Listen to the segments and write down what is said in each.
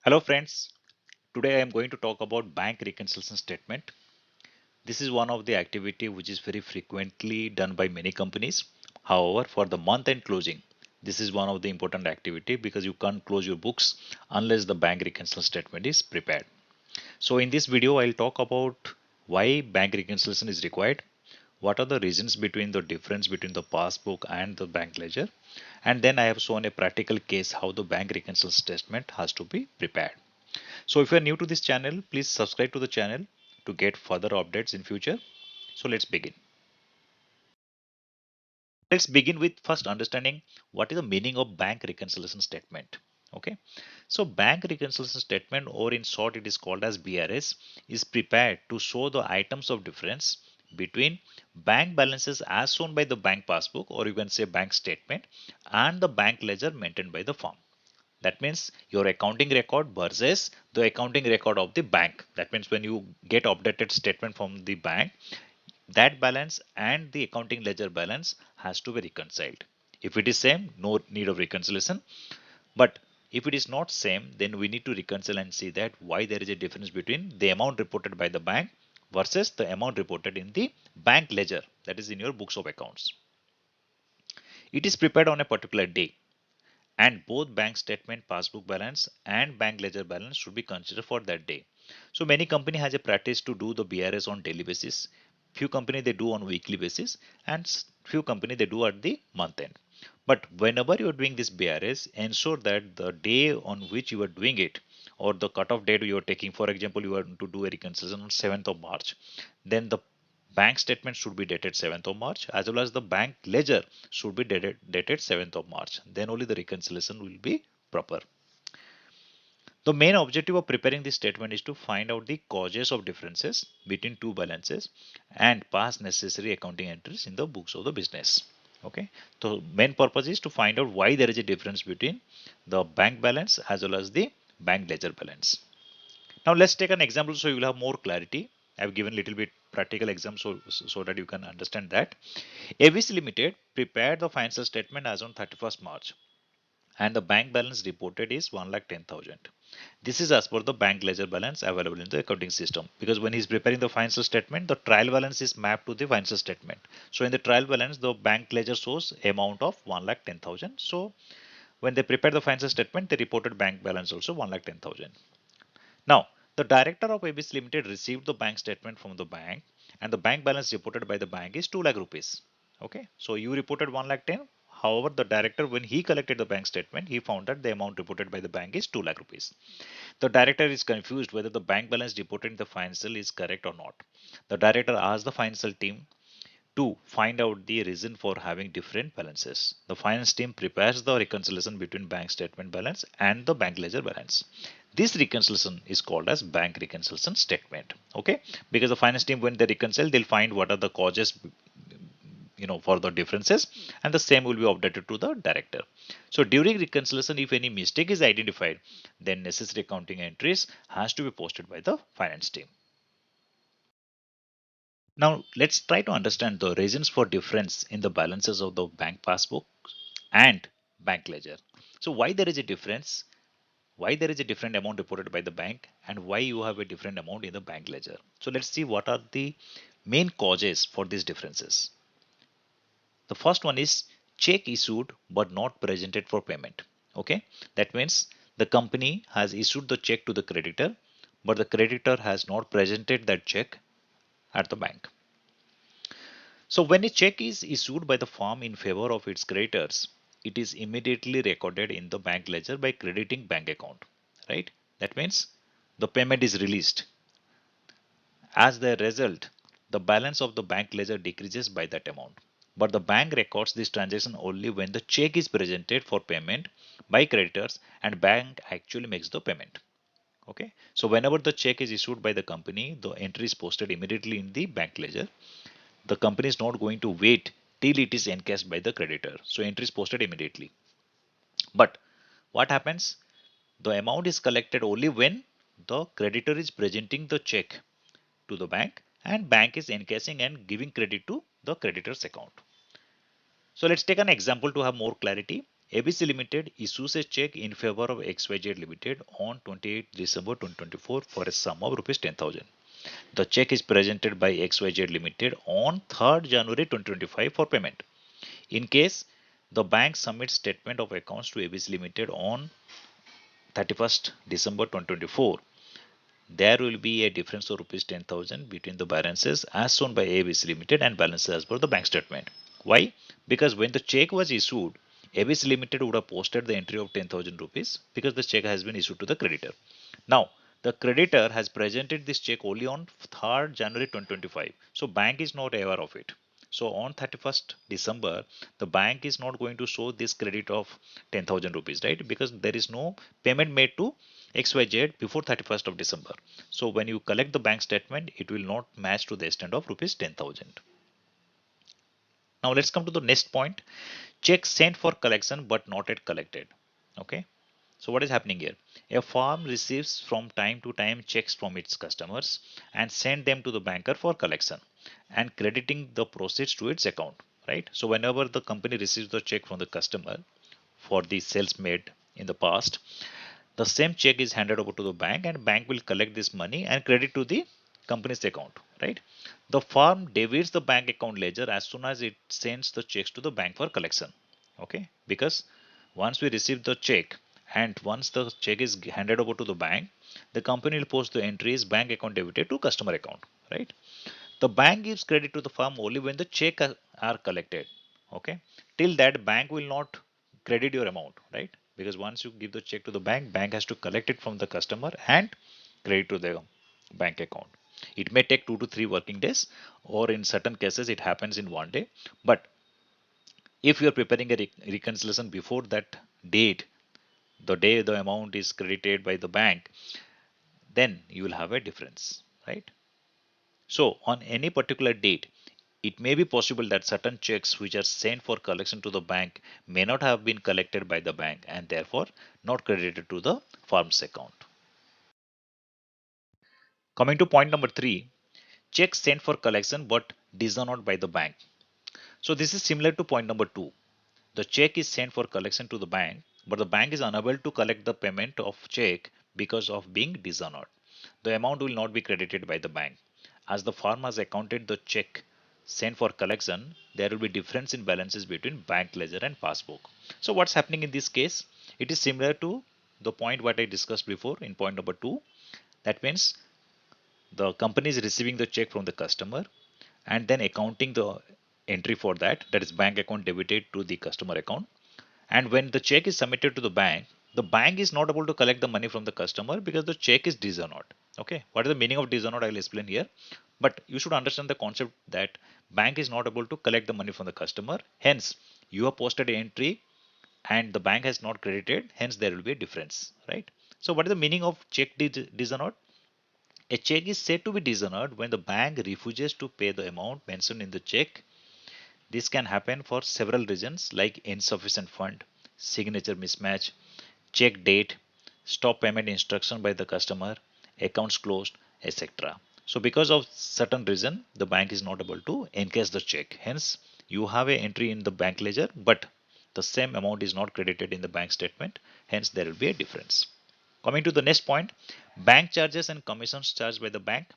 Hello friends, today I am going to talk about bank reconciliation statement. This is one of the activity which is very frequently done by many companies. However, for the month end closing, this is one of the important activity because you can't close your books unless the bank reconciliation statement is prepared. So in this video, I'll talk about why bank reconciliation is required, what are the reasons between the difference between the passbook and the bank ledger, and then I have shown a practical case how the bank reconciliation statement has to be prepared. So if you are new to this channel, please subscribe to the channel to get further updates in future. So let's begin. Let's begin with first understanding what is the meaning of bank reconciliation statement. Okay, so bank reconciliation statement, or in short it is called as BRS, is prepared to show the items of difference between bank balances as shown by the bank passbook, or you can say bank statement, and the bank ledger maintained by the firm. That means your accounting record versus the accounting record of the bank. That means when you get updated statement from the bank, that balance and the accounting ledger balance has to be reconciled. If it is same, no need of reconciliation. But if it is not same, then we need to reconcile and see that why there is a difference between the amount reported by the bank versus the amount reported in the bank ledger, that is in your books of accounts. It is prepared on a particular day, and both bank statement, passbook balance and bank ledger balance should be considered for that day. So many company has a practice to do the BRS on daily basis. Few company they do on weekly basis, and few company they do at the month end. But whenever you are doing this BRS, ensure that the day on which you are doing it, or the cutoff date you are taking, for example you are to do a reconciliation on 7th of March, then the bank statement should be dated 7th of March, as well as the bank ledger should be dated 7th of March. Then only the reconciliation will be proper. The main objective of preparing this statement is to find out the causes of differences between two balances and pass necessary accounting entries in the books of the business. Okay, so main purpose is to find out why there is a difference between the bank balance as well as the bank ledger balance. Now let's take an example so you will have more clarity. I've given a little bit practical example so that you can understand that. ABC Limited prepared the financial statement as on 31st March, and the bank balance reported is 1,10,000. This is as per the bank ledger balance available in the accounting system, because when he's preparing the financial statement, the trial balance is mapped to the financial statement. So in the trial balance, the bank ledger shows amount of 1,10,000. So when they prepared the financial statement, they reported bank balance also 1,10,000. Now, the director of ABC Limited received the bank statement from the bank, and the bank balance reported by the bank is 2 lakh rupees. Okay, so you reported 1 lakh 10. However, the director, when he collected the bank statement, he found that the amount reported by the bank is 2 lakh rupees. The director is confused whether the bank balance reported in the financial is correct or not. The director asked the financial team to find out the reason for having different balances. The finance team prepares the reconciliation between bank statement balance and the bank ledger balance. This reconciliation is called as bank reconciliation statement. Okay, because the finance team, when they reconcile, they'll find what are the causes, for the differences, and the same will be updated to the director. So during reconciliation, if any mistake is identified, then necessary accounting entries has to be posted by the finance team. Now let's try to understand the reasons for difference in the balances of the bank passbook and bank ledger. So why there is a difference? Why there is a different amount reported by the bank, and why you have a different amount in the bank ledger? So let's see what are the main causes for these differences. The first one is check issued but not presented for payment. Okay, that means the company has issued the check to the creditor, but the creditor has not presented that check at the bank. So when a check is issued by the firm in favor of its creditors, it is immediately recorded in the bank ledger by crediting bank account, right? That means the payment is released. As the result, the balance of the bank ledger decreases by that amount. But the bank records this transaction only when the check is presented for payment by creditors and bank actually makes the payment. Okay. So whenever the check is issued by the company, the entry is posted immediately in the bank ledger. The company is not going to wait till it is encashed by the creditor. So entry is posted immediately. But what happens? The amount is collected only when the creditor is presenting the check to the bank, and bank is encashing and giving credit to the creditor's account. So let's take an example to have more clarity. ABC Limited issues a check in favor of XYZ Limited on 28 December 2024 for a sum of rupees 10,000. The check is presented by XYZ Limited on 3rd January 2025 for payment. In case the bank submits statement of accounts to ABC Limited on 31st December 2024, there will be a difference of rupees 10,000 between the balances as shown by ABC Limited and balances as per the bank statement. Why? Because when the check was issued, ABC Limited would have posted the entry of 10,000 rupees because the check has been issued to the creditor. Now, the creditor has presented this check only on 3rd January 2025. So, bank is not aware of it. So, on 31st December, the bank is not going to show this credit of 10,000 rupees, right? Because there is no payment made to XYZ before 31st of December. So, when you collect the bank statement, it will not match to the extent of rupees 10,000. Now, let's come to the next point. Check sent for collection but not yet collected. Okay. So what is happening here? A firm receives from time to time checks from its customers and send them to the banker for collection and crediting the proceeds to its account, right? So whenever the company receives the check from the customer for the sales made in the past, the same check is handed over to the bank and bank will collect this money and credit to the company's account, right? The firm debits the bank account ledger as soon as it sends the checks to the bank for collection. Okay, because once we receive the check and once the check is handed over to the bank, the company will post the entries bank account debited to customer account, right? The bank gives credit to the firm only when the check are collected. Okay, till that bank will not credit your amount, right? Because once you give the check to the bank has to collect it from the customer and credit to the bank account. It may take 2 to 3 working days, or in certain cases it happens in one day. But if you are preparing a reconciliation before that date, the day the amount is credited by the bank, then you will have a difference, right? So on any particular date, it may be possible that certain checks which are sent for collection to the bank may not have been collected by the bank and therefore not credited to the firm's account. Coming to point number 3, checks sent for collection but dishonored by the bank. So this is similar to point number 2. The check is sent for collection to the bank, but the bank is unable to collect the payment of check because of being dishonored. The amount will not be credited by the bank. As the firm has accounted the check sent for collection, there will be difference in balances between bank ledger and passbook. So what's happening in this case? It is similar to the point what I discussed before in point number 2. That means the company is receiving the check from the customer and then accounting the entry for that, that is bank account debited to the customer account. And when the check is submitted to the bank is not able to collect the money from the customer because the check is dishonored. Okay, what is the meaning of dishonored? I'll explain here. But you should understand the concept that bank is not able to collect the money from the customer. Hence, you have posted an entry and the bank has not credited. Hence, there will be a difference, right? So, what is the meaning of check dishonored? A check is said to be dishonored when the bank refuses to pay the amount mentioned in the check. This can happen for several reasons like insufficient fund, signature mismatch, check date, stop payment instruction by the customer, accounts closed, etc. So because of certain reason, the bank is not able to encash the check. Hence, you have a entry in the bank ledger, but the same amount is not credited in the bank statement. Hence, there will be a difference. Coming to the next point, bank charges and commissions charged by the bank.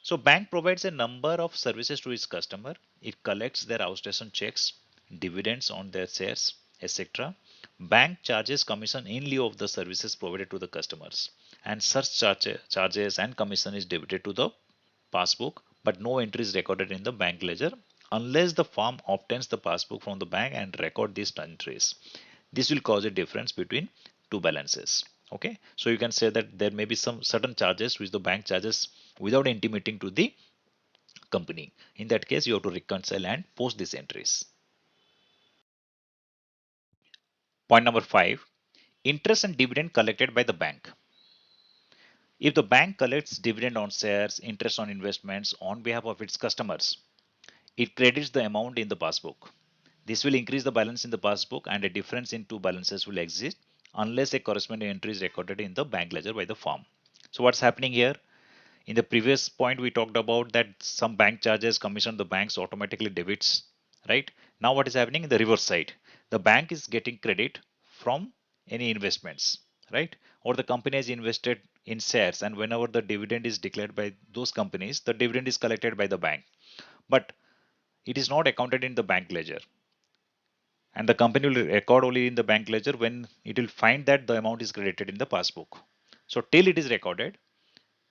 So bank provides a number of services to its customer. It collects their outstanding checks, dividends on their shares, etc. Bank charges commission in lieu of the services provided to the customers. And such charges and commission is debited to the passbook, but no entry is recorded in the bank ledger unless the firm obtains the passbook from the bank and record these entries. This will cause a difference between two balances. Okay, so you can say that there may be some certain charges which the bank charges without intimating to the company. In that case, you have to reconcile and post these entries. Point number 5, interest and dividend collected by the bank. If the bank collects dividend on shares, interest on investments on behalf of its customers, it credits the amount in the passbook. This will increase the balance in the passbook and a difference in two balances will exist unless a corresponding entry is recorded in the bank ledger by the firm. So what's happening here? In the previous point, we talked about that some bank charges commission the banks automatically debits, right? Now what is happening in the reverse side? The bank is getting credit from any investments, right? Or the company has invested in shares, and whenever the dividend is declared by those companies, the dividend is collected by the bank. But it is not accounted in the bank ledger. And the company will record only in the bank ledger when it will find that the amount is credited in the passbook. So till it is recorded,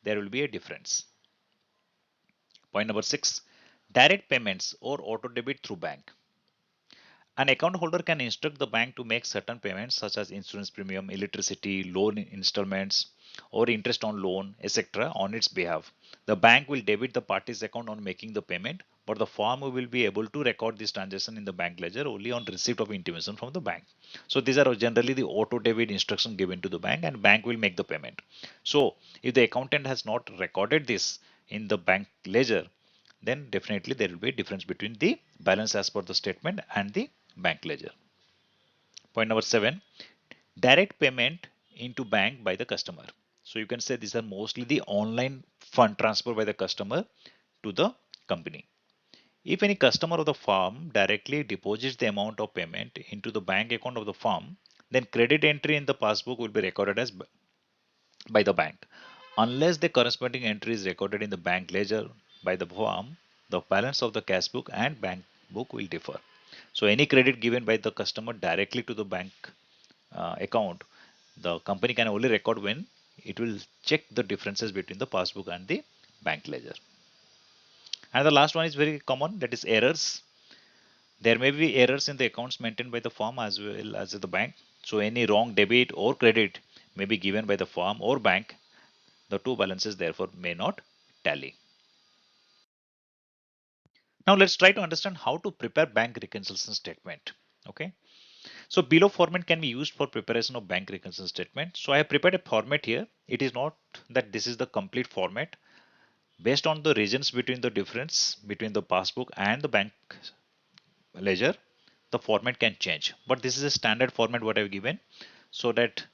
there will be a difference. Point number 6, direct payments or auto debit through bank. An account holder can instruct the bank to make certain payments such as insurance premium, electricity, loan installments, or interest on loan, etc. on its behalf. The bank will debit the party's account on making the payment, but the farmer will be able to record this transaction in the bank ledger only on receipt of intimation from the bank. So these are generally the auto debit instruction given to the bank, and bank will make the payment. So if the accountant has not recorded this in the bank ledger, then definitely there will be a difference between the balance as per the statement and the bank ledger. Point number 7, direct payment into bank by the customer. So you can say these are mostly the online fund transfer by the customer to the company. If any customer of the firm directly deposits the amount of payment into the bank account of the firm, then credit entry in the passbook will be recorded as by the bank. Unless the corresponding entry is recorded in the bank ledger by the firm, the balance of the cash book and bank book will differ. So any credit given by the customer directly to the bank account, the company can only record when it will check the differences between the passbook and the bank ledger. And the last one is very common, that is errors. There may be errors in the accounts maintained by the firm as well as the bank. So any wrong debit or credit may be given by the firm or bank. The two balances therefore may not tally. Now let's try to understand how to prepare bank reconciliation statement. Okay. So below format can be used for preparation of bank reconciliation statement. So I have prepared a format here. It is not that this is the complete format. Based on the regions between the difference between the passbook and the bank ledger, the format can change. But this is a standard format what I've given so that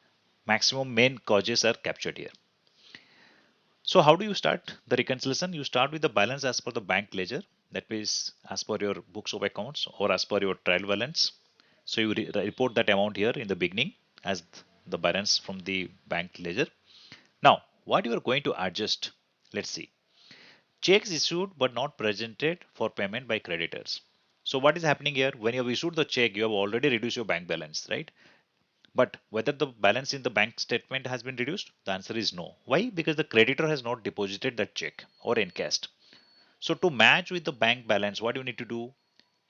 maximum main causes are captured here. So how do you start the reconciliation? You start with the balance as per the bank ledger, that means as per your books of accounts or as per your trial balance. So you report that amount here in the beginning as the balance from the bank ledger. Now, what you are going to adjust? Let's see. Checks issued but not presented for payment by creditors. So what is happening here? When you have issued the check, you have already reduced your bank balance, right? But whether the balance in the bank statement has been reduced, the answer is no. Why? Because the creditor has not deposited that check or encashed. So to match with the bank balance, what you need to do?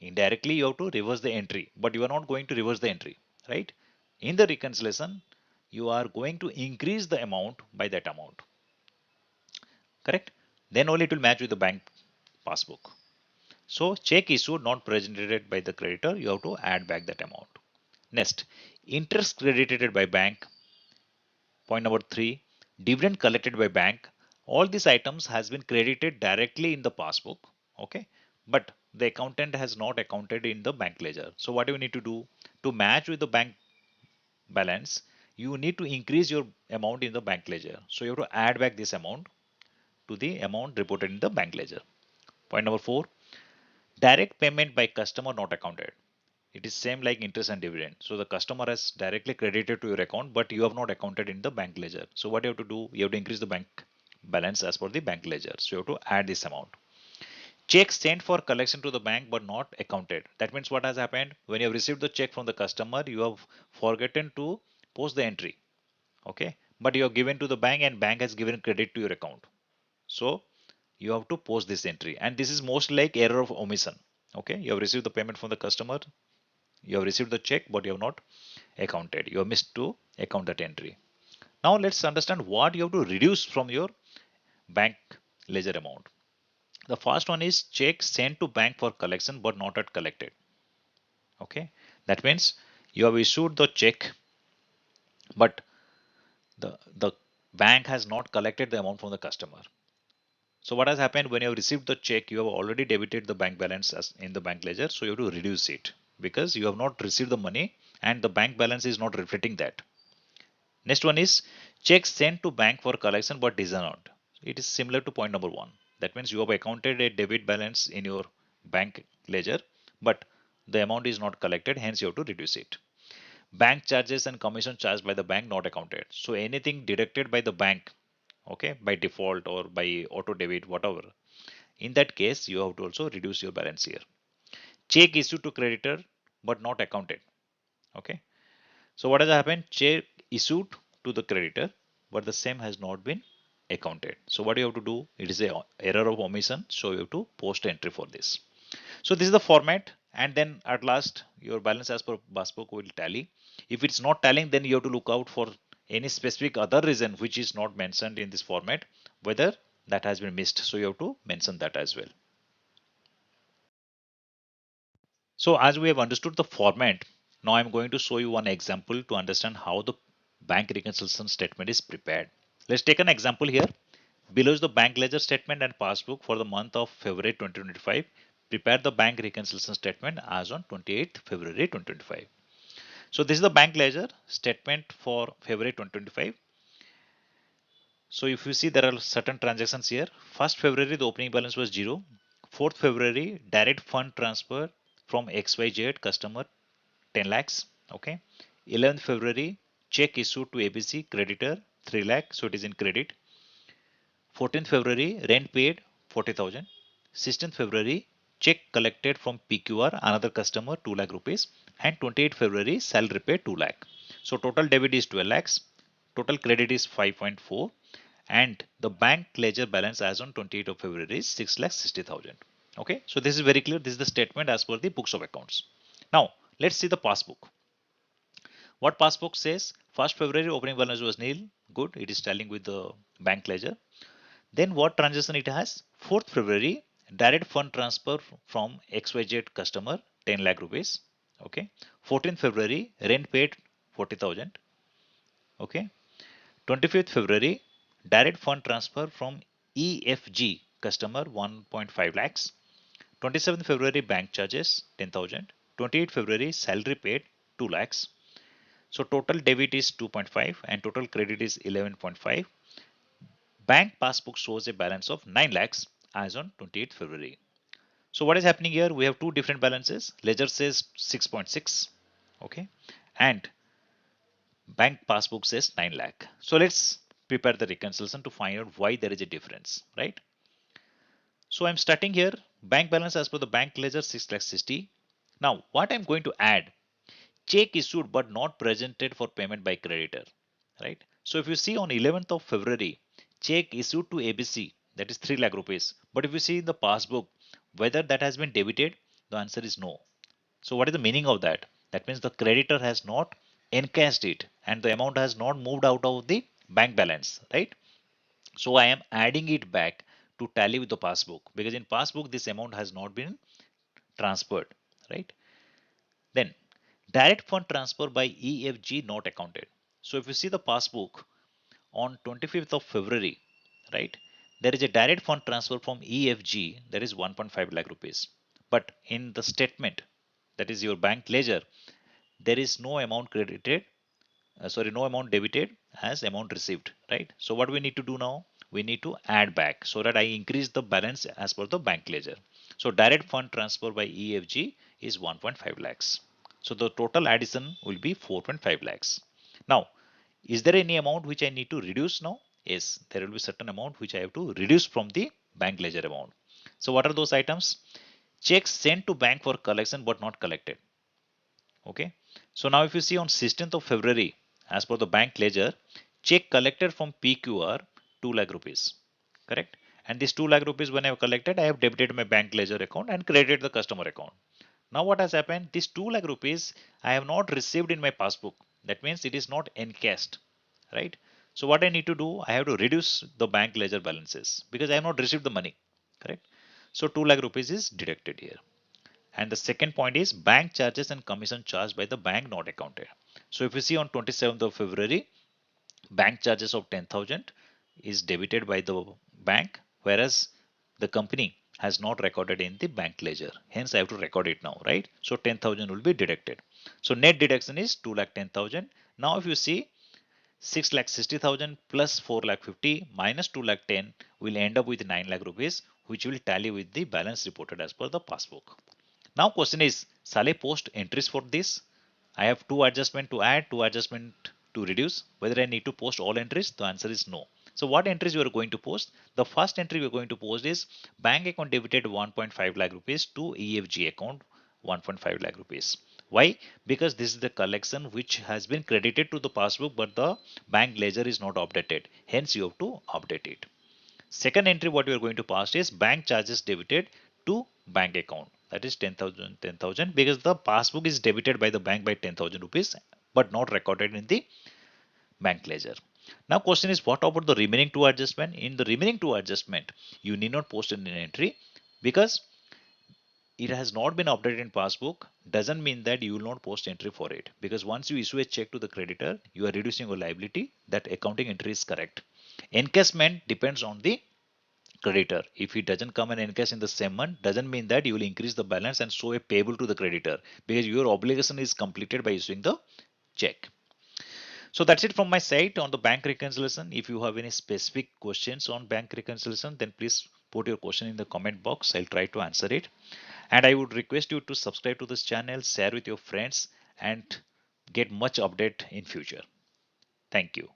Indirectly, you have to reverse the entry, but you are not going to reverse the entry, right? In the reconciliation, you are going to increase the amount by that amount, correct? Then only it will match with the bank passbook. So check issued not presented by the creditor, you have to add back that amount. Next, interest credited by bank. Point number 3, dividend collected by bank. All these items has been credited directly in the passbook. Okay. But the accountant has not accounted in the bank ledger. So what do you need to do? To match with the bank balance, you need to increase your amount in the bank ledger. So you have to add back this amount to the amount reported in the bank ledger. Point number 4, direct payment by customer not accounted. It is same like interest and dividend. So the customer has directly credited to your account, but you have not accounted in the bank ledger. So what you have to do? You have to increase the bank balance as per the bank ledger. So you have to add this amount. Check sent for collection to the bank but not accounted. That means what has happened? When you have received the check from the customer, you have forgotten to post the entry. Okay. But you have given to the bank and bank has given credit to your account. So you have to post this entry. And this is most like error of omission. Okay. You have received the payment from the customer. You have received the check, but you have not accounted. You have missed to account that entry. Now let's understand what you have to reduce from your bank ledger amount. The first one is check sent to bank for collection but not yet collected. Okay, that means you have issued the check, but the bank has not collected the amount from the customer. So what has happened? When you have received the check, you have already debited the bank balance as in the bank ledger, so you have to reduce it because you have not received the money and the bank balance is not reflecting that. Next one is check sent to bank for collection but disallowed. It is similar to point number 1. That means you have accounted a debit balance in your bank ledger, but the amount is not collected, hence you have to reduce it. Bank charges and commission charged by the bank not accounted. So anything deducted by the bank, okay, by default or by auto debit, whatever. In that case, you have to also reduce your balance here. Check issued to creditor but not accounted. Okay. So what has happened? Check issued to the creditor, but the same has not been accounted. So what you have to do? It is a error of omission. So you have to post entry for this. So this is the format, and then at last your balance as per passbook will tally. If it's not tallying, then you have to look out for any specific other reason which is not mentioned in this format, whether that has been missed. So you have to mention that as well. So as we have understood the format, now I'm going to show you one example to understand how the bank reconciliation statement is prepared. Let's take an example here. Below is the bank ledger statement and passbook for the month of February 2025. Prepare the bank reconciliation statement as on 28th February 2025. So this is the bank ledger statement for February 2025. So if you see, there are certain transactions here. 1st February the opening balance was 0. 4th February direct fund transfer from XYZ customer 10 lakhs. Okay. 11th February check issued to ABC creditor 3 lakh, so it is in credit. 14th February rent paid 40,000. 16th February check collected from PQR another customer 2 lakh rupees, and 28th February salary paid 2 lakh. So total debit is 12 lakhs, total credit is 5.4, and the bank ledger balance as on 28th of February is 6 lakh 60,000. Okay, so this is very clear. This is the statement as per the books of accounts. Now let's see the passbook. What passbook says? 1st February opening balance was nil. Good, it is tallying with the bank ledger. Then what transaction it has? 4th February direct fund transfer from XYZ customer 10 lakh rupees. Okay. 14th February rent paid 40,000. Okay. 25th February direct fund transfer from EFG customer 1.5 lakhs. 27th February bank charges 10,000. 28th February salary paid 2 lakhs. So total debit is 2.5 and total credit is 11.5. Bank passbook shows a balance of 9 lakhs as on 28th February. So what is happening here? We have two different balances. Ledger says 6.6, okay, and bank passbook says 9 lakh. So let's prepare the reconciliation to find out why there is a difference, right? So I'm starting here. Bank balance as per the bank ledger 6 lakh 60. Now what I'm going to add? Check issued but not presented for payment by creditor, right? So if you see on 11th of February, check issued to ABC, that is 3 lakh rupees. But if you see in the passbook, whether that has been debited, the answer is no. So what is the meaning of that? That means the creditor has not encashed it and the amount has not moved out of the bank balance, right? So I am adding it back to tally with the passbook, because in passbook this amount has not been transferred, right? Then direct fund transfer by EFG not accounted. So if you see the passbook on 25th of February, right, there is a direct fund transfer from EFG, that is 1.5 lakh rupees. But in the statement, that is your bank ledger, there is no amount credited, no amount debited as amount received, right? So what we need to do now? We need to add back so that I increase the balance as per the bank ledger. So direct fund transfer by EFG is 1.5 lakhs. So the total addition will be 4.5 lakhs. Now, is there any amount which I need to reduce now? Yes, there will be certain amount which I have to reduce from the bank ledger amount. So what are those items? Checks sent to bank for collection but not collected. Okay. So now if you see on 16th of February, as per the bank ledger, check collected from PQR 2 lakh rupees. Correct. And this 2 lakh rupees when I have collected, I have debited my bank ledger account and credited the customer account. Now what has happened? This 2 lakh rupees I have not received in my passbook. That means it is not encashed. Right. So what I need to do, I have to reduce the bank ledger balances because I have not received the money. Correct. So 2 lakh rupees is deducted here. And the second point is bank charges and commission charged by the bank not accounted. So if you see on 27th of February, bank charges of 10,000 is debited by the bank, whereas the company has not recorded in the bank ledger. Hence, I have to record it now, right? So 10,000 will be deducted. So net deduction is 2 lakh 10,000. Now, if you see 6 lakh 60,000 plus 4 lakh 50 minus 2 lakh 10 will end up with 9 lakh rupees, which will tally with the balance reported as per the passbook. Now question is, Shall I post entries for this? I have two adjustment to add, two adjustment to reduce. Whether I need to post all entries? The answer is no. So what entries you are going to post? The first entry we are going to post is bank account debited 1.5 lakh rupees to EFG account 1.5 lakh rupees. Why? Because this is the collection which has been credited to the passbook, but the bank ledger is not updated. Hence, you have to update it. Second entry what you are going to pass is bank charges debited to bank account. That is 10,000, 10,000, because the passbook is debited by the bank by 10,000 rupees but not recorded in the bank ledger. Now question is, what about the remaining two adjustment? In the remaining two adjustment, you need not post in an entry because it has not been updated in passbook. Doesn't mean that you will not post entry for it, because once you issue a check to the creditor, you are reducing your liability. That accounting entry is correct. Encashment depends on the creditor. If he doesn't come and encash in the same month, doesn't mean that you will increase the balance and show a payable to the creditor, because your obligation is completed by issuing the check. So that's it from my side on the bank reconciliation. If you have any specific questions on bank reconciliation, then please put your question in the comment box. I'll try to answer it. And I would request you to subscribe to this channel, share with your friends, and get much update in future. Thank you.